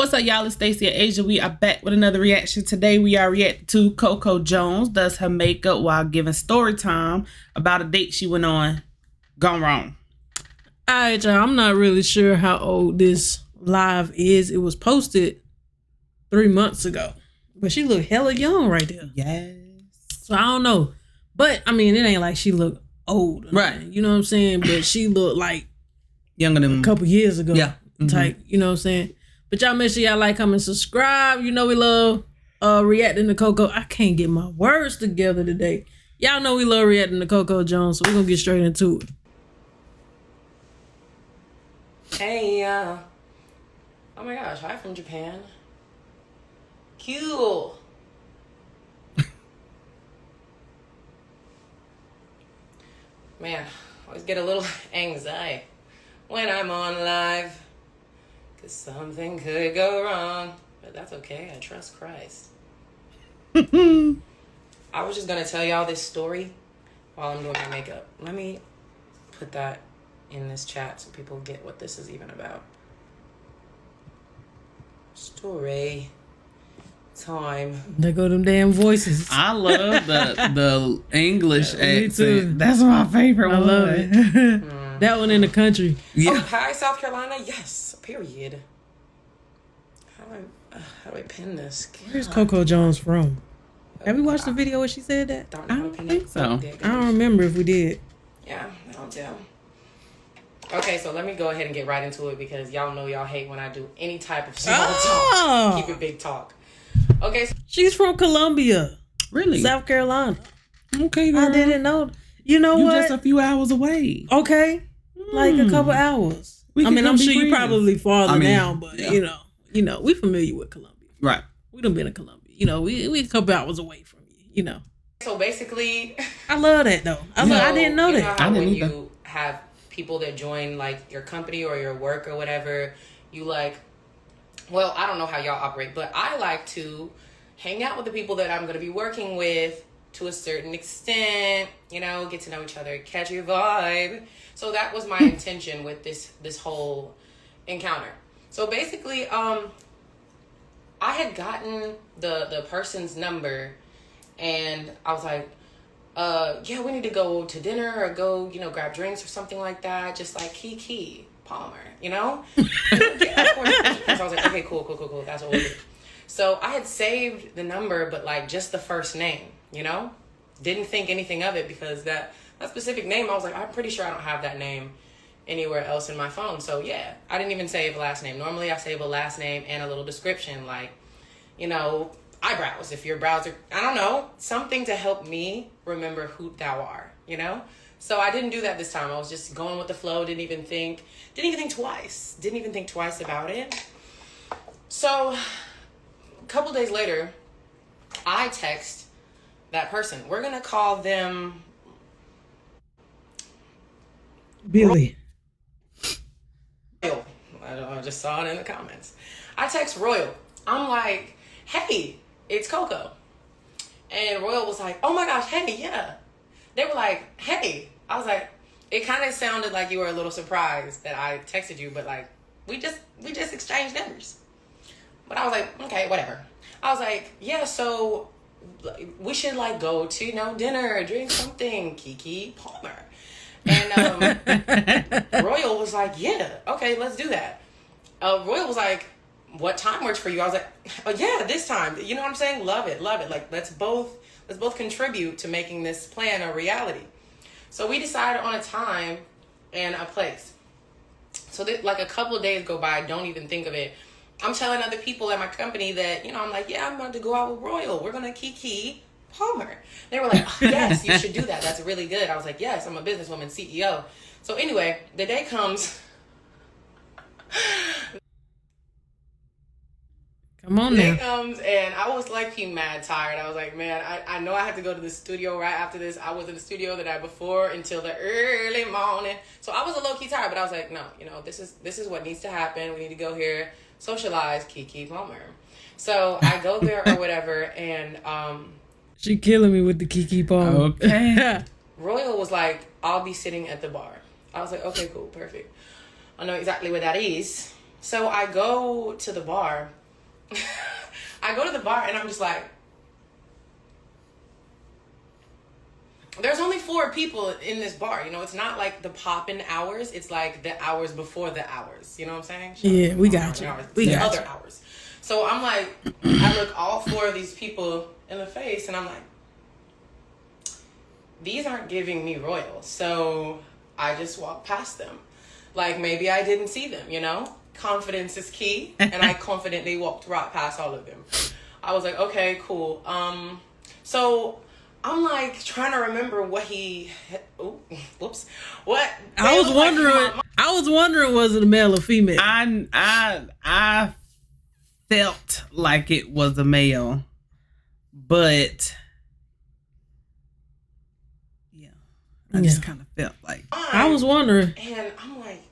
What's up, y'all? It's Stacey and Asia. We are back with another reaction. Today, we are reacting to Coco Jones does her makeup while giving story time about a date she went on gone wrong. All right, y'all. I'm not really sure how old this live is. It was posted 3 months ago, but she looked hella young right there. Yes. So I don't know, but I mean, it ain't like she looked old, right? You know what I'm saying? But she looked like younger than a couple years ago. Yeah. Type. You know what I'm saying? But y'all make sure y'all like, comment, subscribe. You know we love reacting to Coco. I can't get my words together today. Y'all know we love reacting to Coco Jones, so we're gonna get straight into it. Hey, oh my gosh, hi from Japan. Cool. Man, I always get a little anxiety when I'm on live, because something could go wrong, but that's okay. I trust Christ. I was just going to tell y'all this story while I'm doing my makeup. Let me put that in this chat so people get what this is even about. Story time. There go them damn voices. I love the English accent. Me too. That's my favorite one. I love it. That one in the country. Yeah. Oh, hi, South Carolina. Yes, period. How do I pin this? Where's Coco Jones from? Have we watched the video where she said that? I don't think so. I don't remember if we did. Yeah, I don't tell. Okay, so let me go ahead and get right into it because y'all know y'all hate when I do any type of small talk. Keep it big talk. Okay. She's from Columbia. Really? South Carolina. Okay, girl. I didn't know. You know what? You're just a few hours away. Okay. Like a couple hours. I'm sure you probably farther now, but yeah. you know, we familiar with Columbia. Right. We done been to Columbia. You know, we a couple hours away from you, So basically, I love that though. I didn't know that. How when you have people that join like your company or your work or whatever, you like, well, I don't know how y'all operate, but I like to hang out with the people that I'm going to be working with to a certain extent, get to know each other, catch your vibe. So that was my intention with this whole encounter. So basically, I had gotten the person's number and I was like, yeah, we need to go to dinner or go, grab drinks or something like that. Just like Kiki Palmer, Yeah, of course. So I was like, okay, cool. That's what we'll do. So I had saved the number, but like just the first name, Didn't think anything of it because that specific name, I was like, I'm pretty sure I don't have that name anywhere else in my phone. So yeah, I didn't even save a last name. Normally I save a last name and a little description like, eyebrows, if your brows are, I don't know, something to help me remember who thou are, So I didn't do that this time. I was just going with the flow. Didn't even think twice about it. So a couple days later, I text that person. We're going to call them Billy. Royal. I just saw it in the comments. I text Royal. I'm like, hey, it's Coco. And Royal was like, oh my gosh, hey, yeah. They were like, hey. I was like, it kind of sounded like you were a little surprised that I texted you, but like, we just exchanged numbers. But I was like, okay, whatever. I was like, yeah, so we should like go to, dinner, drink something, Kiki Palmer. And Royal was like, yeah, okay, let's do that. Royal was like, what time works for you? I was like, oh yeah, this time. You know what I'm saying? Love it. Like, let's both contribute to making this plan a reality. So we decided on a time and a place. So like a couple of days go by, don't even think of it. I'm telling other people at my company that, I'm like, yeah, I'm about to go out with Royal. We're going to Kiki Palmer. They were like, oh, yes, you should do that. That's really good. I was like, yes, I'm a businesswoman, CEO. So anyway, the day comes. Come on now. Day comes and I was like, mad tired. I was like, man, I know I had to go to the studio right after this. I was in the studio the night before until the early morning. So I was a low-key tired, but I was like, no, this is what needs to happen. We need to go here, socialize, Kiki Palmer. So I go there or whatever, and she killing me with the Kiki Palmer. Okay. Royal was like, I'll be sitting at the bar. I was like, okay, cool, perfect. I know exactly where that is. So I go to the bar. I go to the bar and I'm just like, there's only 4 people in this bar. You know, it's not like the poppin' hours. It's like the hours before the hours. You know what I'm saying? Yeah, we got you. We got other hours. So I'm like, I look all 4 of these people in the face and I'm like, these aren't giving me royal. So I just walk past them. Like maybe I didn't see them, you know? Confidence is key. And I confidently walked right past all of them. I was like, okay, cool. So I'm like trying to remember what he. Oh, whoops! What I was wondering, was it a male or female? I felt like it was a male, but yeah, I just kind of felt like I was wondering, and I'm like,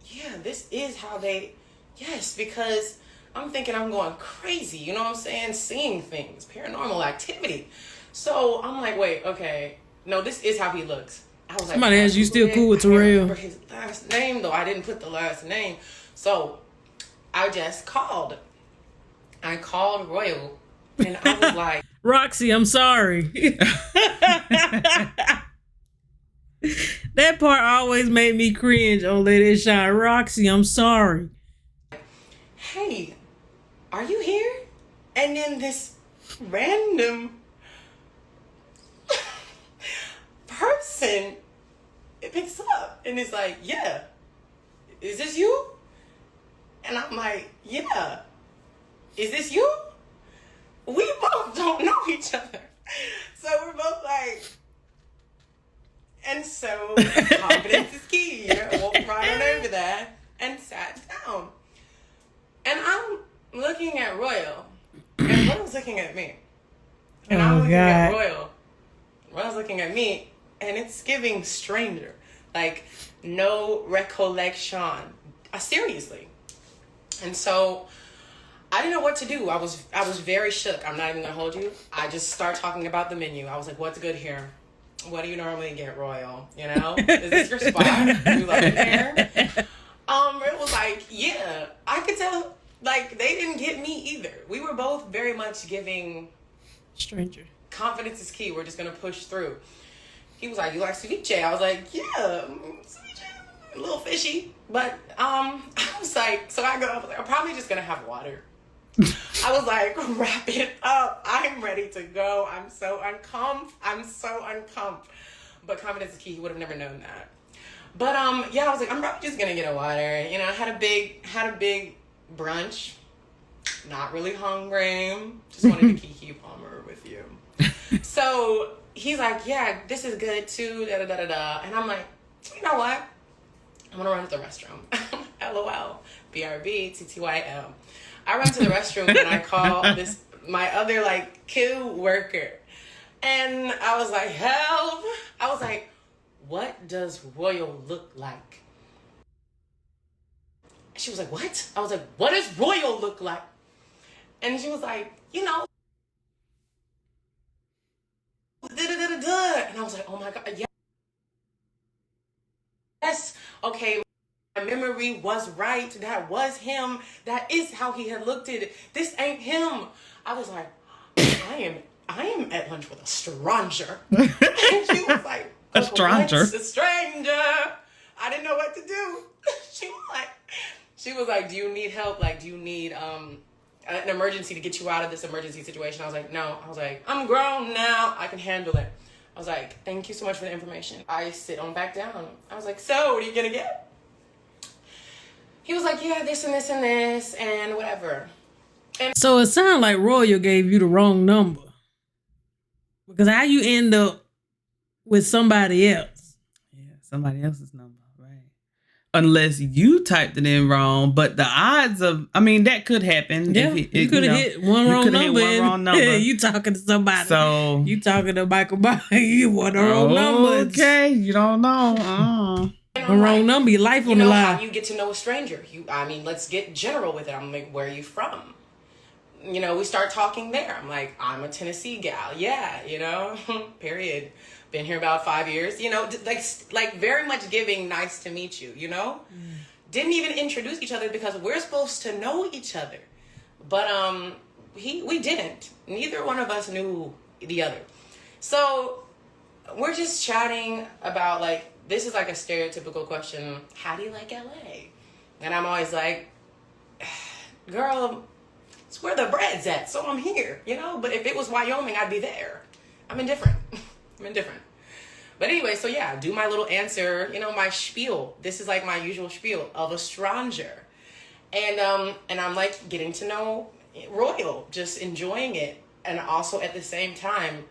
yeah, this is how they. Yes, because I'm thinking I'm going crazy. You know what I'm saying? Seeing things, paranormal activity. So I'm like, wait, okay. No, this is how he looks. I was somebody like, asked you still cool with I can't Terrell? remember his last name though. I didn't put the last name. So I just called. I called Royal and I was like, Roxy, I'm sorry. That part always made me cringe on Let It Shine. Roxy, I'm sorry. hey, are you here? And then this random person it picks up and it's like, yeah, is this you? And I'm like, yeah, is this you? We both don't know each other. So we're both like, and so confidence is key, you know, walked right on over there and sat down. And I'm looking at Royal and Royal's looking at me. And I'm looking at Royal. Royal's looking at me. And it's giving stranger, like no recollection, seriously. And so I didn't know what to do. I was very shook. I'm not even gonna hold you. I just start talking about the menu. I was like, "What's good here? What do you normally get, Royal? You know, is this your spot? You love it there?" It was like, yeah, I could tell. Like they didn't get me either. We were both very much giving stranger. Confidence is key. We're just gonna push through. He was like, you like ceviche? I was like, yeah, ceviche, a little fishy. But I was like, so I go, I was like, I'm probably just going to have water. I was like, wrap it up. I'm ready to go. I'm so uncomfortable. But confidence is key. He would have never known that. But yeah, I was like, I'm probably just going to get a water. You know, I had a big brunch. Not really hungry. Just wanted to kiki Palmer with you. So he's like, yeah, this is good too, da-da-da-da-da. And I'm like, you know what? I'm gonna run to the restroom. LOL. BRB, TTYL. I run to the restroom and I call my other like queue worker. And I was like, help. I was like, what does Royal look like? She was like, what? I was like, what does Royal look like? And she was like, you know, and I was like, oh my God, yes, okay, my memory was right. That was him. That is how he had looked at it. This ain't him. I was like, I am at lunch with a stranger. And she was like, a stranger. A stranger. I didn't know what to do. She was like, do you need help? Like, do you need an emergency to get you out of this emergency situation? I was like, no. I was like, I'm grown now. I can handle it. I was like, thank you so much for the information. I sit on back down. I was like, so what are you gonna get? He was like, yeah, this and this and this and whatever. And so it sounded like Royal gave you the wrong number. Because how you end up with somebody else? Yeah, somebody else's number. Unless you typed it in wrong, but the odds of, I mean, that could happen. Yeah, you could have hit one wrong number. You talking to somebody. So you talking to Michael Bobby. You want the wrong number. Okay, you don't know. The wrong number, your life on the line. How you get to know a stranger. Let's get general with it. I'm like, where are you from? You know, we start talking there. I'm like, I'm a Tennessee gal. Yeah, you know, period. Been here about 5 years, you know, like very much giving nice to meet you, you know? didn't even introduce each other because we're supposed to know each other. But we didn't. Neither one of us knew the other. So we're just chatting about, like, this is like a stereotypical question. How do you like LA? And I'm always like, girl, it's where the bread's at, so I'm here, you know? But if it was Wyoming, I'd be there. I'm indifferent. I'm indifferent. But anyway, so yeah, do my little answer, you know, my spiel. This is like my usual spiel of a stranger. And I'm like getting to know Royal, just enjoying it. And also at the same time,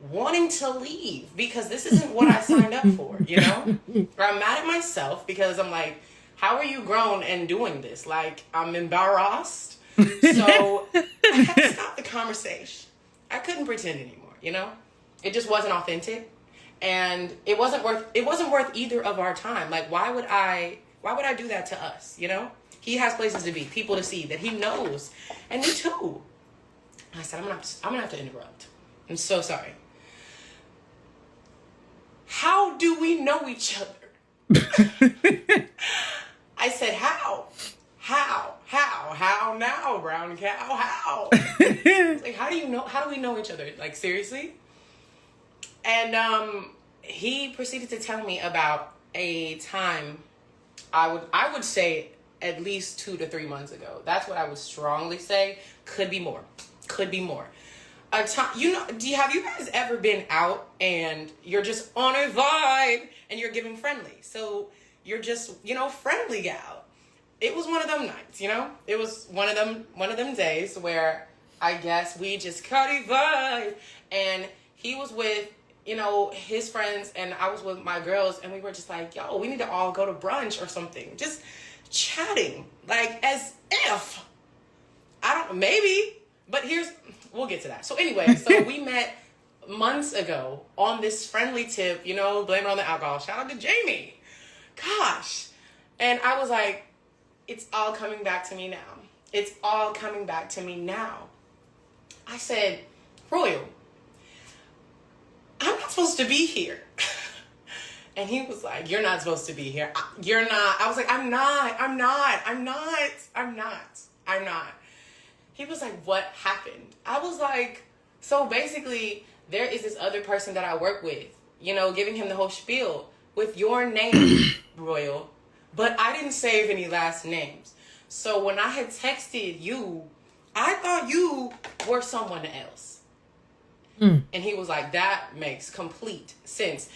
wanting to leave because this isn't what I signed up for, you know? Or I'm mad at myself because I'm like, how are you grown and doing this? Like, I'm embarrassed. So I had to stop the conversation. I couldn't pretend anymore, you know? It just wasn't authentic. And it wasn't worth either of our time. Like, why would I do that to us, you know? He has places to be, people to see that he knows. And me too. I said, I'm gonna have to interrupt. I'm so sorry. How do we know each other? I said, how? How now, brown cow? How? Like, how do we know each other? Like, seriously? And he proceeded to tell me about a time, I would say at least 2 to 3 months ago. That's what I would strongly say. Could be more. A time, you know, have you guys ever been out and you're just on a vibe and you're giving friendly? So you're just, you know, friendly gal. It was one of them nights, you know? It was one of them days where I guess we just caught a vibe, and he was with, you know, his friends, and I was with my girls, and we were just like, yo, we need to all go to brunch or something. Just chatting, like, as if, maybe, but we'll get to that. So anyway, so we met months ago on this friendly tip, you know, blame it on the alcohol. Shout out to Jamie. Gosh. And I was like, it's all coming back to me now. It's all coming back to me now. I said, Royal, I'm not supposed to be here. And he was like, you're not supposed to be here. You're not. I was like, I'm not. He was like, what happened? I was like, so basically, there is this other person that I work with, you know, giving him the whole spiel with your name, Royal, but I didn't save any last names. So when I had texted you, I thought you were someone else. And he was like, that makes complete sense.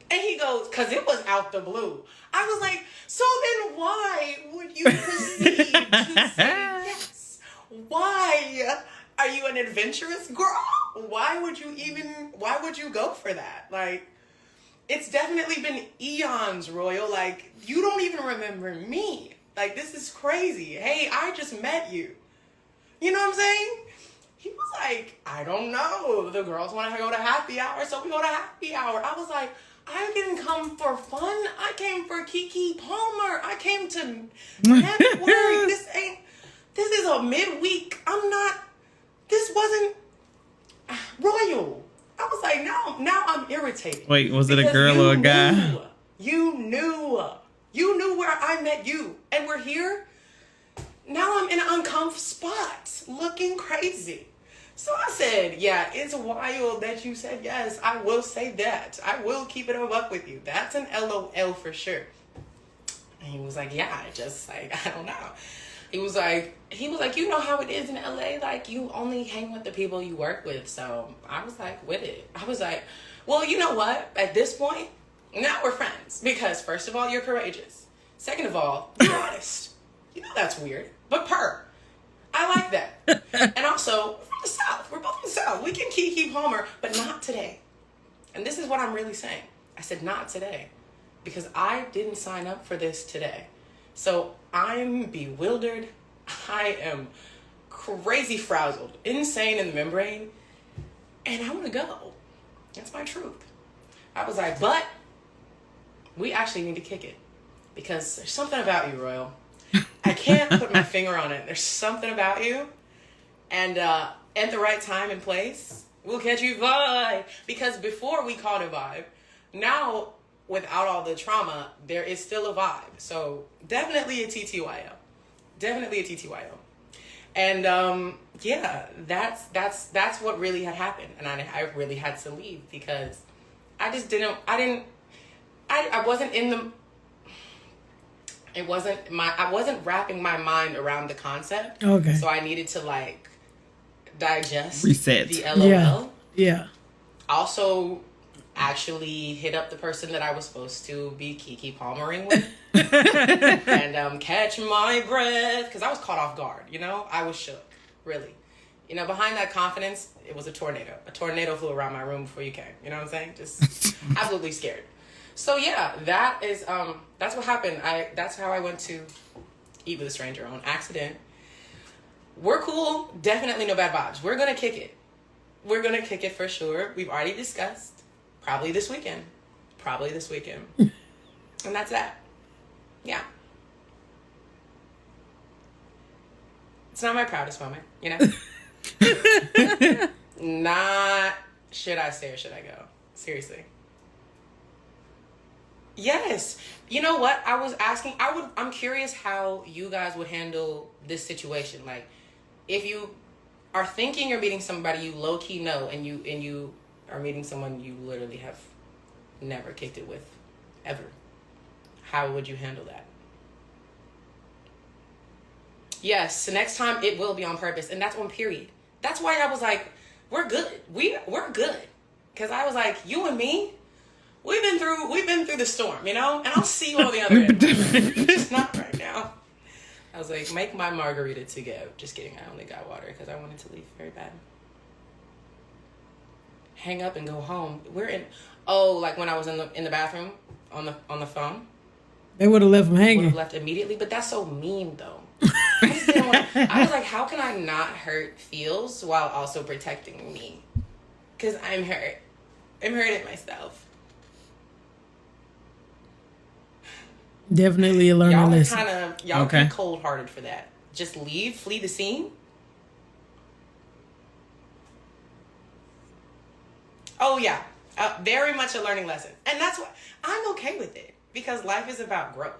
And he goes, because it was out the blue. I was like, so then why would you proceed to say yes? Why? Are you an adventurous girl? Why would you go for that? Like, it's definitely been eons, Royal. Like, you don't even remember me. Like, this is crazy. Hey, I just met you. You know what I'm saying? He was like, I don't know. The girls want to go to happy hour, so we go to happy hour. I was like, I didn't come for fun. I came for Keke Palmer. I came to network. This is a midweek. This wasn't Royal. I was like, now I'm irritated. Wait, was it a girl or a guy? You knew where I met you. And we're here. Now I'm in an uncomfortable spot, looking crazy. So I said, yeah, it's wild that you said yes. I will say that. I will keep it a buck with you. That's an LOL for sure. And he was like, yeah, I don't know. He was like, you know how it is in LA? Like, you only hang with the people you work with. So I was like, with it. I was like, well, you know what? At this point, now we're friends. Because first of all, you're courageous. Second of all, you're honest. You know that's weird. But I like that. And also, from the South. We're both from the South. We can Keke Palmer, but not today. And this is what I'm really saying. I said not today. Because I didn't sign up for this today. So I'm bewildered. I am crazy frazzled. Insane in the membrane. And I want to go. That's my truth. I was like, but we actually need to kick it. Because there's something about you, Royal. I can't put my finger on it. There's something about you. And at the right time and place, we'll catch you vibe. Because before we caught a vibe, now without all the trauma, there is still a vibe. So definitely a TTYO. Definitely a TTYO. And yeah, that's what really had happened. And I really had to leave because I just didn't, I wasn't in the, I wasn't wrapping my mind around the concept. Okay. So I needed to like digest Reset. the LOL. Yeah. Also actually hit up the person that I was supposed to be Kiki Palmering with. And catch my breath. Because I was caught off guard, you know? I was shook, really. You know, behind that confidence, it was a tornado. A tornado flew around my room before you came. You know what I'm saying? Just absolutely scared. So yeah, that is that's what happened. That's how I went to eat with a stranger on accident. We're cool. Definitely no bad vibes. We're gonna kick it. We're gonna kick it for sure. We've already discussed. Probably this weekend. And that's that. Yeah. It's not my proudest moment, you know? Not should I stay or should I go? Seriously. Yes. You know what? I was asking, I'm curious how you guys would handle this situation. Like, if you are thinking you're meeting somebody you low-key know and you are meeting someone you literally have never kicked it with ever, how would you handle that? Yes, so next time it will be on purpose, and that's on period. That's why I was like, we're good. We're good. Because I was like, you and me, we've been through the storm, you know? And I'll see you on the other end. Just not right now. I was like, make my margarita to go. Just kidding, I only got water because I wanted to leave very bad. Hang up and go home. Like when I was in the bathroom on the phone. They would have left him hanging. Would have left immediately, but that's so mean though. I was like, how can I not hurt feels while also protecting me? Because I'm hurt. I'm hurting myself. Definitely a learning lesson. Y'all kind of cold-hearted for that. Just leave, flee the scene. Oh yeah, very much a learning lesson, and that's why I'm okay with it because life is about growth.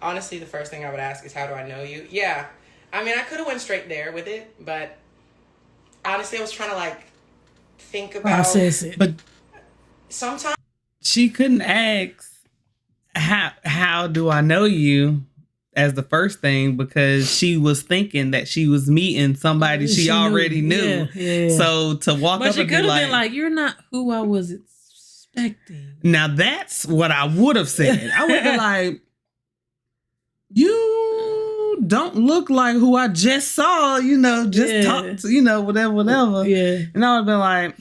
Honestly, the first thing I would ask is, how do I know you? Yeah, I mean, I could have went straight there with it, but honestly, I was trying to like think about process it. But sometimes she couldn't ask how do I know you as the first thing because she was thinking that she was meeting somebody she already knew. Yeah. So to walk but up she and could be have been like, like, you're not who I was expecting. now that's what I would have said. I would have been like, you don't look like who I just saw, talked to, whatever. Yeah. And I would have been like,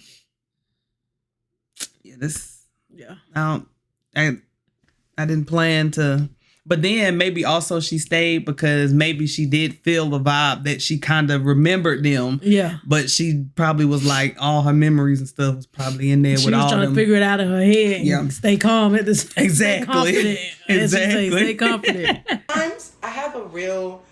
I didn't plan to, but then maybe also she stayed because maybe she did feel the vibe that she kind of remembered them. Yeah. But she probably was like, all her memories and stuff was probably in there with all them. She was trying to figure it out in her head. Yeah. Stay calm at this. Exactly. Stay confident. Sometimes I have a real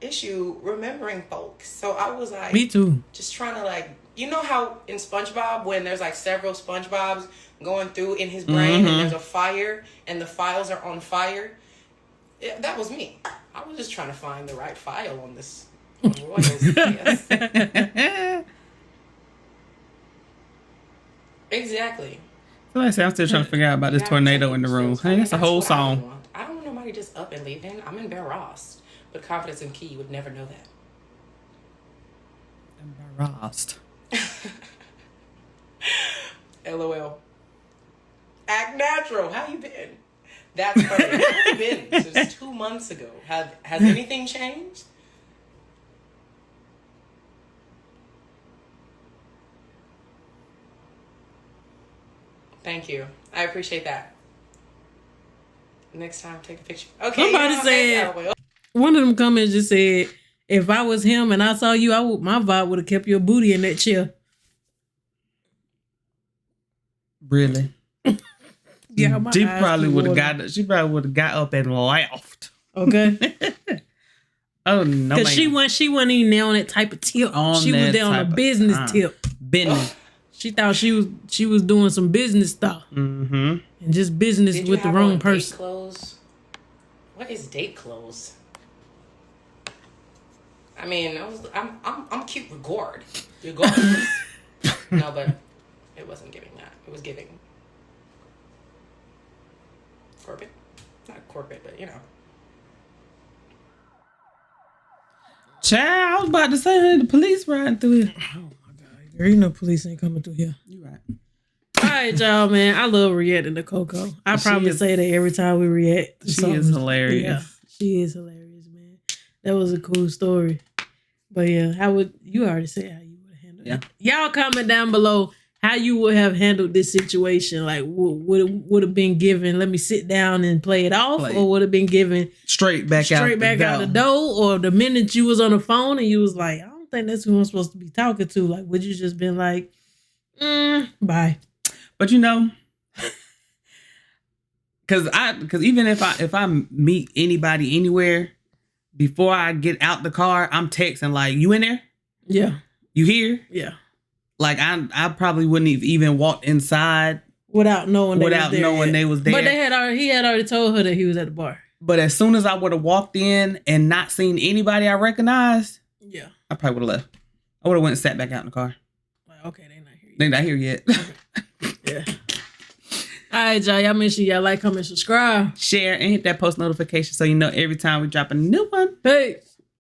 issue remembering folks. So I was like, me too. Just trying to like, you know how in SpongeBob when there's like several SpongeBobs going through in his brain and there's a fire and the files are on fire? Yeah, that was me. I was just trying to find the right file on this. On Royals. Yes. Exactly. So I'm still trying to figure out about this tornado in the room. Hey, that's a whole song. I don't want nobody just up and leaving. I'm embarrassed. But confidence and key, you would never know that. Embarrassed. LOL. Act natural. How you been? That's funny. How you been since 2 months ago? Has anything changed? Thank you. I appreciate that. Next time, take a picture. Okay. Somebody said, one of them comments just said, if I was him and I saw you, my vibe would have kept your booty in that chair. Really? Yeah, She probably would have got up and laughed. Okay. Oh no, because she wasn't even there on that type of tip. She was there on a business tip. Business. She thought she was doing some business stuff. Mm-hmm. And just business Did you with the have wrong on person. Date clothes? What is date clothes? I mean, I'm cute regardless. No, but it wasn't giving that. It was giving corporate, not corporate, but you know. Child, I was about to say, honey, the police riding through here. Oh my God. Girl, you know police ain't coming through here. You right. All right, y'all, man. I love reacting to Coco. I probably say that every time we react. To She something. is hilarious. Yeah, she is hilarious, man. That was a cool story. But yeah, you already said how you would have handled it. Y'all comment down below how you would have handled this situation. Like, would have been given, let me sit down and play it off, or would have been given straight back out the door, or the minute you was on the phone and you was like, I don't think that's who I'm supposed to be talking to. Like, would you just been like, bye? But you know, because even if I meet anybody anywhere, before I get out the car, I'm texting like, you in there? Yeah. You here? Yeah. Like I probably wouldn't have even walked inside without knowing they was there. But he had already told her that he was at the bar. But as soon as I would have walked in and not seen anybody I recognized, yeah, I probably would have left. I would have went and sat back out in the car. Like, okay, they not here yet. They not here yet. Okay. Yeah. All right, y'all make sure y'all like, comment, subscribe, share, and hit that post notification so you know every time we drop a new one. Peace.